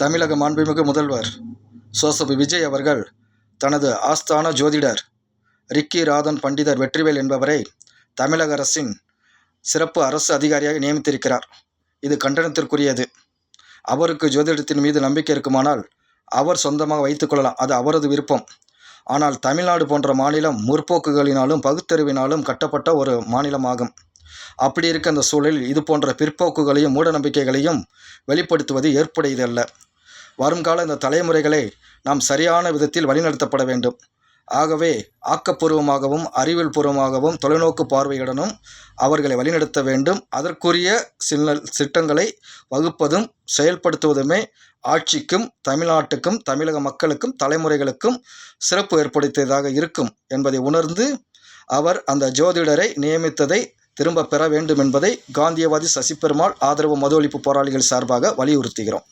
தமிழக மாண்புமிகு முதல்வர் சோசப் விஜய் அவர்கள் தனது ஆஸ்தான ஜோதிடர் ரிக்கி ராதன் பண்டிதர் வெற்றிவேல் என்பவரை தமிழக அரசின் சிறப்பு அரசு அதிகாரியாக நியமித்திருக்கிறார். இது கண்டனத்திற்குரியது. அவருக்கு ஜோதிடத்தின் மீது நம்பிக்கை இருக்குமானால் அவர் சொந்தமாக வைத்துக்கொள்ளலாம், அது அவரது விருப்பம். ஆனால் தமிழ்நாடு போன்ற மாநிலம் முற்போக்குகளினாலும் பகுத்தறிவினாலும் கட்டப்பட்ட ஒரு மாநிலமாகும். அப்படி இருக்க அந்த சூழலில் இது போன்ற பிற்போக்குகளையும் மூடநம்பிக்கைகளையும் வெளிப்படுத்துவது ஏற்புடையதல்ல. வருங்கால இந்த தலைமுறைகளை நாம் சரியான விதத்தில் வழிநடத்தப்பட வேண்டும். ஆகவே ஆக்கப்பூர்வமாகவும் அறிவியல் பூர்வமாகவும் தொலைநோக்கு பார்வையுடனும் அவர்களை வழிநடத்த வேண்டும். அதற்குரிய திட்டங்களை வகுப்பதும் செயல்படுத்துவதுமே ஆட்சிக்கும் தமிழ்நாட்டுக்கும் தமிழக மக்களுக்கும் தலைமுறைகளுக்கும் சிறப்பு ஏற்படுத்தியதாக இருக்கும் என்பதை உணர்ந்து அவர் அந்த ஜோதிடரை நியமித்ததை திரும்ப பெற வேண்டும் என்பதை காந்தியவாதி சசிபெருமாள் ஆதரவு மது ஒழிப்பு போராளிகள் சார்பாக வலியுறுத்துகிறோம்.